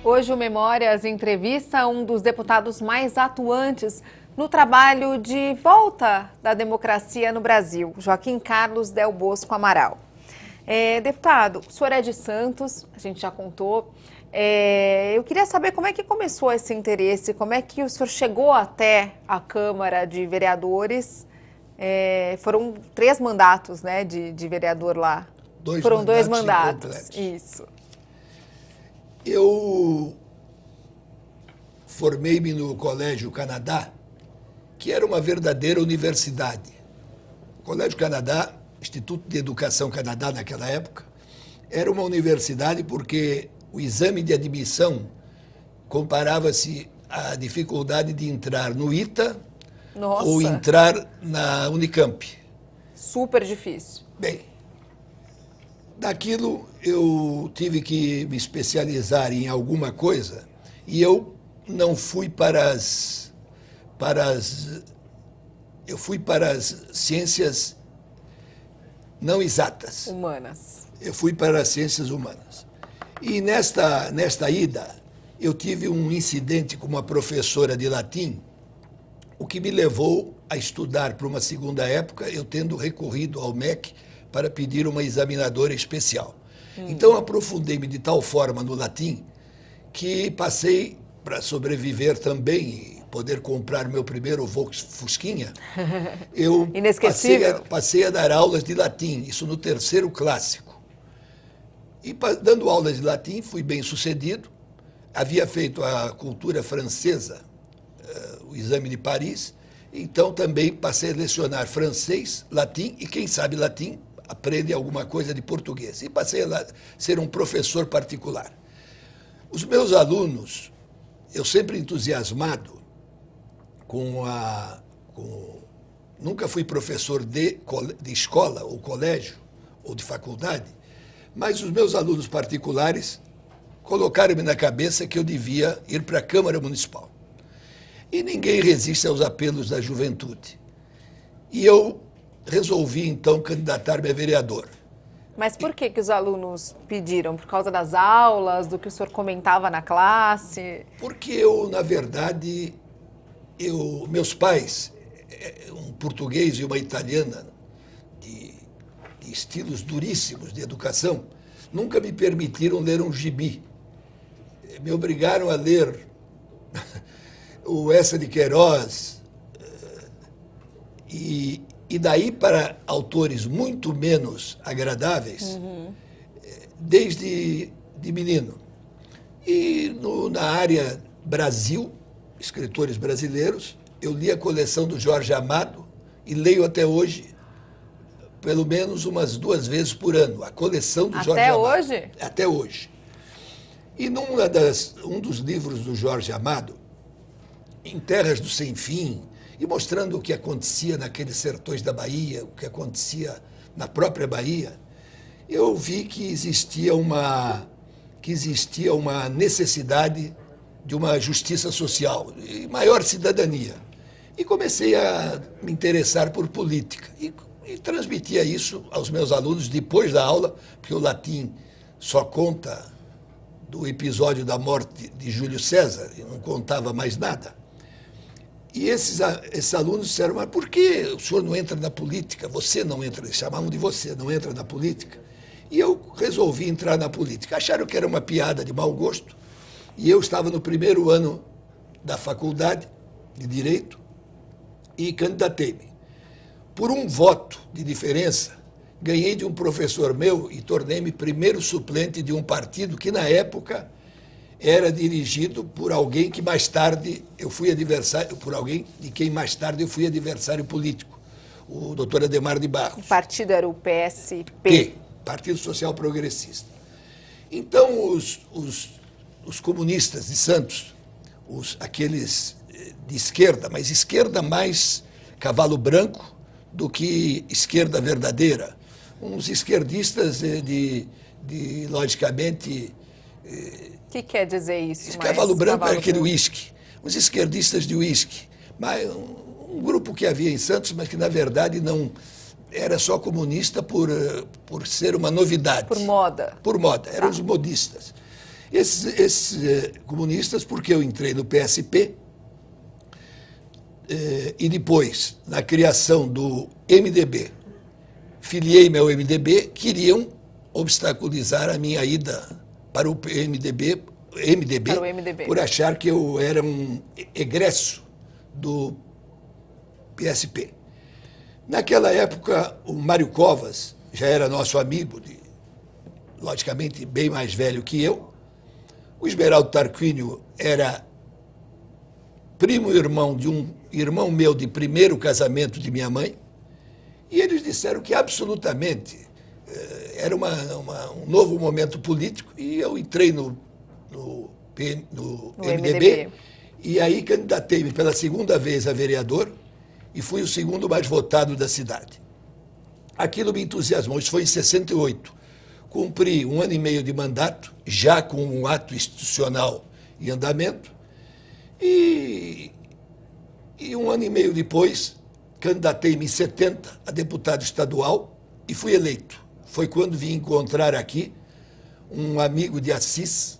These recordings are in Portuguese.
Hoje o Memórias entrevista um dos deputados mais atuantes no trabalho de volta da democracia no Brasil, Joaquim Carlos Del Bosco Amaral. Deputado, o senhor é de Santos, a gente já contou. Eu queria saber como é que começou esse interesse, como é que o senhor chegou até a Câmara de Vereadores. Foram 3 mandatos, né, de vereador lá. Foram 2 mandatos, isso. Eu formei-me no Colégio Canadá, que era uma verdadeira universidade. O Colégio Canadá, Instituto de Educação Canadá naquela época, era uma universidade porque o exame de admissão comparava-se à dificuldade de entrar no ITA ou entrar na Unicamp. Super difícil. Bem, daquilo eu tive que me especializar em alguma coisa e eu não fui para as ciências não exatas. Humanas. Eu fui para as ciências humanas. E nesta ida, eu tive um incidente com uma professora de latim, o que me levou a estudar para uma segunda época, eu tendo recorrido ao MEC para pedir uma examinadora especial. Então, aprofundei-me de tal forma no latim que passei, para sobreviver também e poder comprar meu primeiro Fusquinha, eu passei a dar aulas de latim, isso no 3º clássico. E dando aulas de latim, fui bem sucedido. Havia feito a cultura francesa, o exame de Paris, então também passei a lecionar francês, latim, e quem sabe latim aprende alguma coisa de português. E passei a ser um professor particular. Os meus alunos, eu sempre entusiasmado nunca fui professor de escola ou colégio ou de faculdade, mas os meus alunos particulares colocaram-me na cabeça que eu devia ir para a Câmara Municipal. E ninguém resiste aos apelos da juventude. E eu resolvi, então, candidatar-me a vereador. Mas por que os alunos pediram? Por causa das aulas, do que o senhor comentava na classe? Porque eu, na verdade, meus pais, um português e uma italiana, de estilos duríssimos de educação, nunca me permitiram ler um gibi. Me obrigaram a ler o Eça de Queiroz, e daí para autores muito menos agradáveis, desde de menino. E na área Brasil, escritores brasileiros, eu li a coleção do Jorge Amado e leio até hoje, pelo menos umas 2 vezes por ano, a coleção do Jorge Amado. Até hoje? Até hoje. E um dos livros do Jorge Amado, Em Terras do Sem Fim, e mostrando o que acontecia naqueles sertões da Bahia, o que acontecia na própria Bahia, eu vi que existia uma necessidade de uma justiça social e maior cidadania. E comecei a me interessar por política e transmitia isso aos meus alunos depois da aula, porque o latim só conta do episódio da morte de Júlio César e não contava mais nada. E esses alunos disseram, mas por que o senhor não entra na política? Você não entra, eles chamavam de você, não entra na política. E eu resolvi entrar na política. Acharam que era uma piada de mau gosto. E eu estava no 1º ano da faculdade de Direito e candidatei-me. Por um voto de diferença, ganhei de um professor meu e tornei-me primeiro suplente de um partido que, na época, era dirigido por alguém que mais tarde eu fui adversário, por alguém de quem mais tarde eu fui adversário político, o doutor Adhemar de Barros. O partido era o PSP. Partido Social Progressista. Então, os comunistas de Santos, aqueles de esquerda, mas esquerda mais cavalo branco do que esquerda verdadeira, uns esquerdistas logicamente... O que quer dizer isso? Cavalo branco é aquele uísque. Os esquerdistas de uísque. Um grupo que havia em Santos, mas que, na verdade, não era só comunista por ser uma novidade. Por moda. Por moda. Eram os modistas. Esses comunistas, porque eu entrei no PSP, e depois, na criação do MDB, filiei-me ao MDB, queriam obstaculizar a minha ida para o MDB, por achar que eu era um egresso do PSP. Naquela época, o Mário Covas já era nosso amigo, logicamente bem mais velho que eu. O Esmeraldo Tarquínio era primo irmão de um irmão meu de primeiro casamento de minha mãe. E eles disseram que absolutamente era um novo momento político, e eu entrei no MDB, e aí candidatei-me pela segunda vez a vereador e fui o segundo mais votado da cidade. Aquilo me entusiasmou, isso foi em 68. Cumpri 1 ano e meio de mandato, já com um ato institucional em andamento, e 1 ano e meio depois candidatei-me em 70 a deputado estadual e fui eleito. Foi quando vim encontrar aqui um amigo de Assis,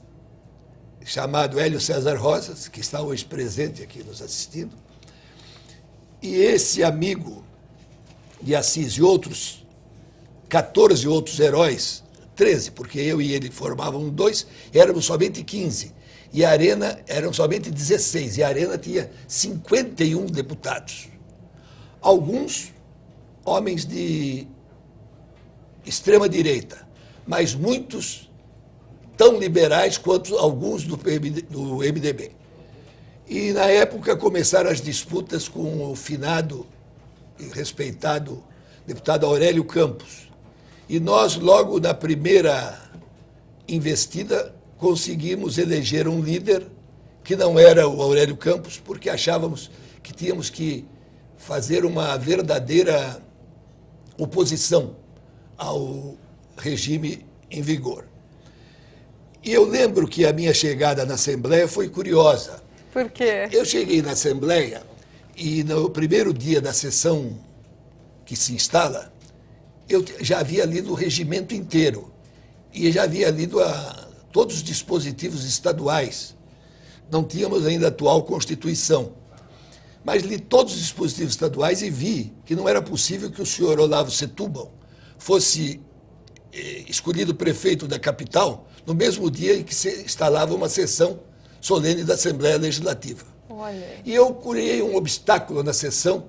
chamado Hélio César Rosas, que está hoje presente aqui nos assistindo. E esse amigo de Assis e outros 14 outros heróis, 13, porque eu e ele formavam 2, éramos somente 15. E a Arena eram somente 16, e a Arena tinha 51 deputados. Alguns homens de extrema-direita, mas muitos tão liberais quanto alguns do MDB. E, na época, começaram as disputas com o finado e respeitado deputado Aurélio Campos. E nós, logo na primeira investida, conseguimos eleger um líder que não era o Aurélio Campos, porque achávamos que tínhamos que fazer uma verdadeira oposição ao regime em vigor. E eu lembro que a minha chegada na Assembleia foi curiosa. Por quê? Eu cheguei na Assembleia e no primeiro dia da sessão que se instala, eu já havia lido o regimento inteiro e já havia lido todos os dispositivos estaduais. Não tínhamos ainda a atual Constituição. Mas li todos os dispositivos estaduais e vi que não era possível que o senhor Olavo Setúbal fosse escolhido prefeito da capital no mesmo dia em que se instalava uma sessão solene da Assembleia Legislativa. Olha. E eu criei um obstáculo na sessão.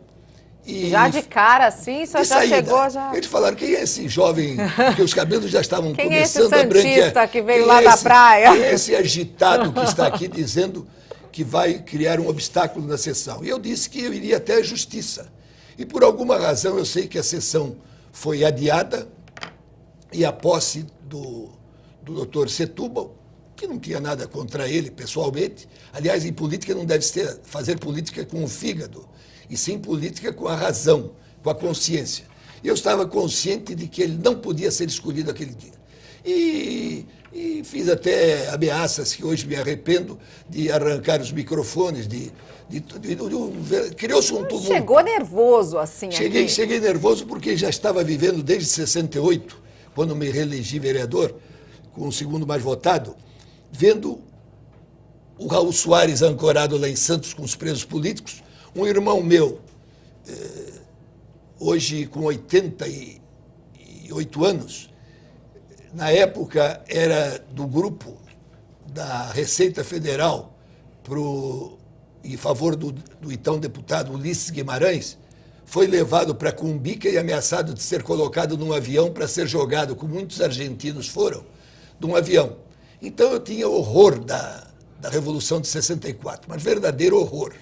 E já de cara, assim, só já chegou, já... Eles falaram, quem é esse jovem, porque os cabelos já estavam quem começando é esse a branquear. santista que veio lá da praia? Quem é esse agitado que está aqui dizendo que vai criar um obstáculo na sessão? E eu disse que eu iria até a justiça. E por alguma razão eu sei que a sessão foi adiada e a posse do doutor Setúbal, que não tinha nada contra ele pessoalmente. Aliás, em política não deve fazer política com o fígado, e sim política com a razão, com a consciência. Eu estava consciente de que ele não podia ser escolhido aquele dia. E fiz até ameaças que hoje me arrependo de arrancar os microfones, criou-se um tumulto. Chegou nervoso assim Cheguei aqui. nervoso porque já estava vivendo desde 68, quando me reelegi vereador, com o segundo mais votado, vendo o Raul Soares ancorado lá em Santos com os presos políticos. Um irmão meu, hoje com 88 anos, na época era do grupo da Receita Federal em favor do então deputado Ulisses Guimarães, foi levado para Cumbica e ameaçado de ser colocado num avião para ser jogado, como muitos argentinos foram, de um avião. Então eu tinha horror da Revolução de 64, mas verdadeiro horror.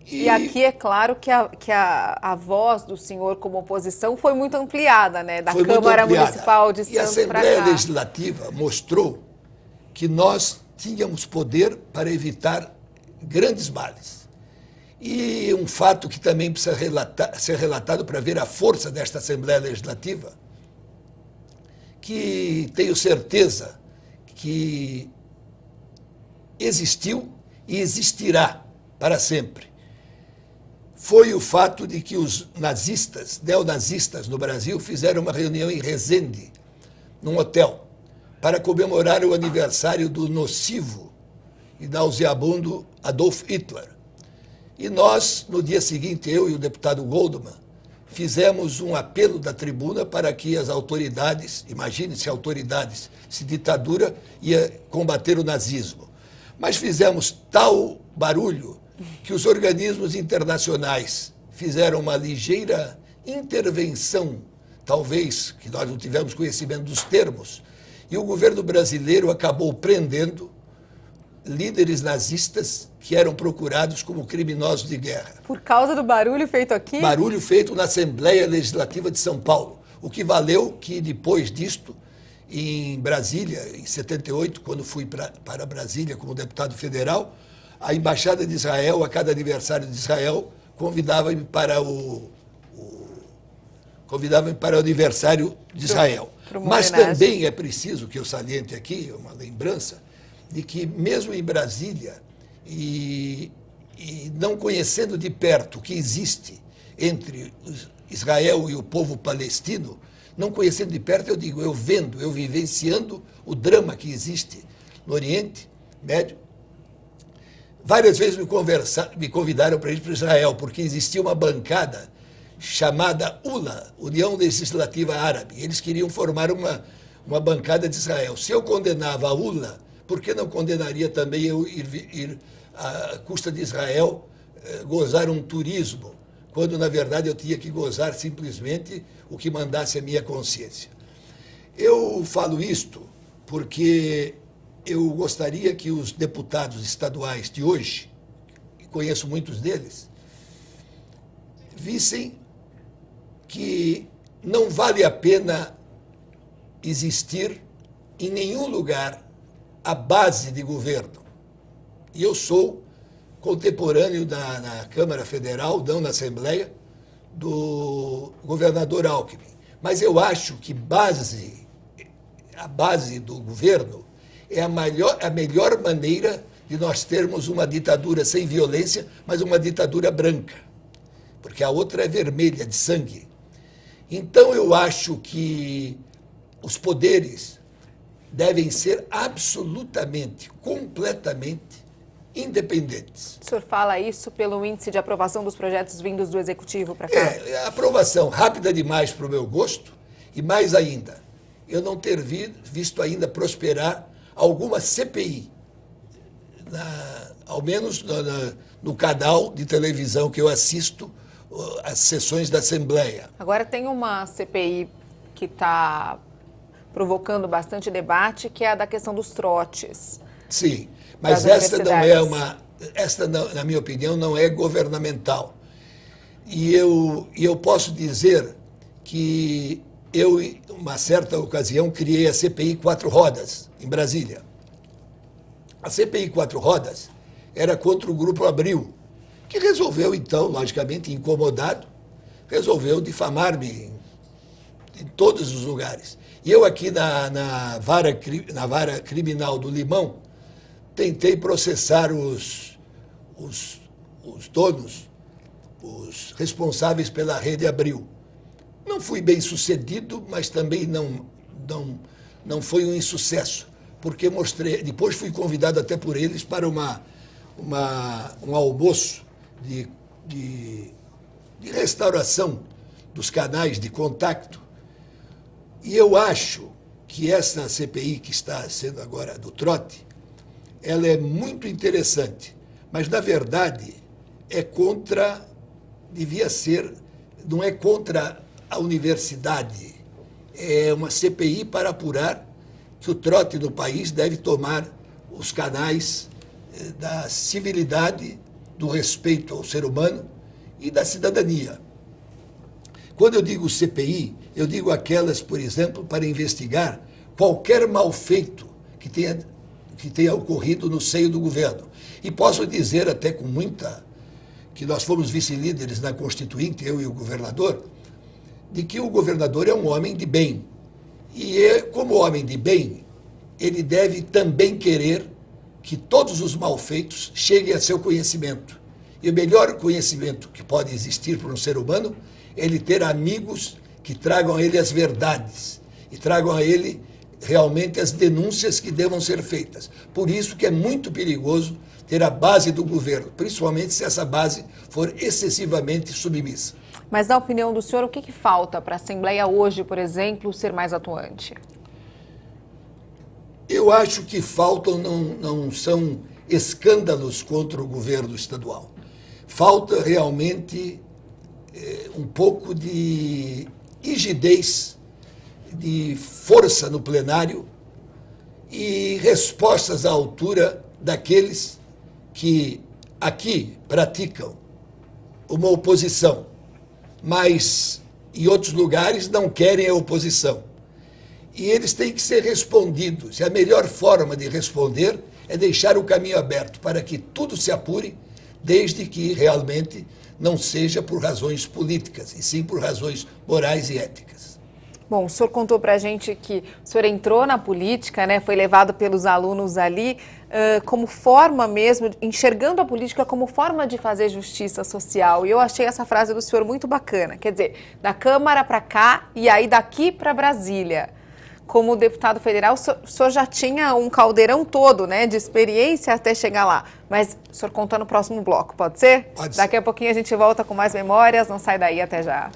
E aqui é claro que a voz do senhor como oposição foi muito ampliada, né? Da Câmara Municipal de Santos para cá. E a Assembleia Legislativa mostrou que nós tínhamos poder para evitar grandes males. E um fato que também precisa ser relatado para ver a força desta Assembleia Legislativa, que tenho certeza que existiu e existirá para sempre, foi o fato de que os neonazistas no Brasil fizeram uma reunião em Resende, num hotel, para comemorar o aniversário do nocivo e nauseabundo Adolf Hitler. E nós, no dia seguinte, eu e o deputado Goldman, fizemos um apelo da tribuna para que as autoridades, imagine-se autoridades, se ditadura ia combater o nazismo. Mas fizemos tal barulho que os organismos internacionais fizeram uma ligeira intervenção, talvez que nós não tivemos conhecimento dos termos, e o governo brasileiro acabou prendendo líderes nazistas que eram procurados como criminosos de guerra. Por causa do barulho feito aqui? Barulho feito na Assembleia Legislativa de São Paulo, o que valeu que depois disto, em Brasília, em 78, quando fui para Brasília como deputado federal, a Embaixada de Israel, a cada aniversário de Israel, convidava-me para o aniversário de Israel. Mas também é preciso que eu saliente aqui, uma lembrança, de que mesmo em Brasília, e não conhecendo de perto o que existe entre Israel e o povo palestino, não conhecendo de perto, eu digo, eu vivenciando o drama que existe no Oriente Médio. Várias vezes me convidaram para ir para Israel, porque existia uma bancada chamada ULA, União Legislativa Árabe. Eles queriam formar uma bancada de Israel. Se eu condenava a ULA, por que não condenaria também eu ir à custa de Israel gozar um turismo, quando, na verdade, eu tinha que gozar simplesmente o que mandasse a minha consciência? Eu falo isto porque eu gostaria que os deputados estaduais de hoje, e conheço muitos deles, vissem que não vale a pena existir em nenhum lugar a base de governo. E eu sou contemporâneo na Câmara Federal, não na Assembleia, do governador Alckmin. Mas eu acho que a base do governo é a melhor maneira de nós termos uma ditadura sem violência, mas uma ditadura branca, porque a outra é vermelha, de sangue. Então eu acho que os poderes devem ser absolutamente, completamente independentes. O senhor fala isso pelo índice de aprovação dos projetos vindos do Executivo para cá? Aprovação rápida demais para o meu gosto, e mais ainda, eu não ter visto ainda prosperar alguma CPI, ao menos no canal de televisão que eu assisto, as sessões da Assembleia. Agora tem uma CPI que está provocando bastante debate, que é a da questão dos trotes. Sim, mas esta na minha opinião, não é governamental. E eu posso dizer que eu, em uma certa ocasião, criei a CPI 4 Rodas, em Brasília. A CPI 4 Rodas era contra o Grupo Abril, que resolveu, então, logicamente, incomodado, resolveu difamar-me em todos os lugares. E eu aqui na vara criminal do Limão, tentei processar os donos, os responsáveis pela Rede Abril. Não fui bem sucedido, mas também não foi um insucesso, porque depois fui convidado até por eles para um almoço de restauração dos canais de contato. E eu acho que essa CPI que está sendo agora do trote, ela é muito interessante, mas, na verdade, não é contra a universidade, é uma CPI para apurar que o trote no país deve tomar os canais da civilidade, do respeito ao ser humano e da cidadania. Quando eu digo CPI, eu digo aquelas, por exemplo, para investigar qualquer mal feito que tenha ocorrido no seio do governo. E posso dizer até com que nós fomos vice-líderes na Constituinte, eu e o governador, de que o governador é um homem de bem. E como homem de bem, ele deve também querer que todos os malfeitos cheguem a seu conhecimento. E o melhor conhecimento que pode existir para um ser humano é ele ter amigos que tragam a ele as verdades e tragam a ele realmente as denúncias que devam ser feitas. Por isso que é muito perigoso ter a base do governo, principalmente se essa base for excessivamente submissa. Mas, na opinião do senhor, o que falta para a Assembleia hoje, por exemplo, ser mais atuante? Eu acho que faltam não são escândalos contra o governo estadual. Falta realmente um pouco de rigidez, de força no plenário e respostas à altura daqueles que aqui praticam uma oposição, mas em outros lugares não querem a oposição. E eles têm que ser respondidos. E a melhor forma de responder é deixar o caminho aberto para que tudo se apure, desde que realmente não seja por razões políticas, e sim por razões morais e éticas. Bom, o senhor contou para a gente que o senhor entrou na política, né, foi levado pelos alunos ali como forma mesmo, enxergando a política como forma de fazer justiça social. E eu achei essa frase do senhor muito bacana. Quer dizer, da Câmara para cá e aí daqui para Brasília. Como deputado federal, o senhor já tinha um caldeirão todo, né, de experiência até chegar lá. Mas o senhor conta no próximo bloco, pode ser? Pode ser. Daqui a pouquinho a gente volta com mais memórias. Não sai daí, até já.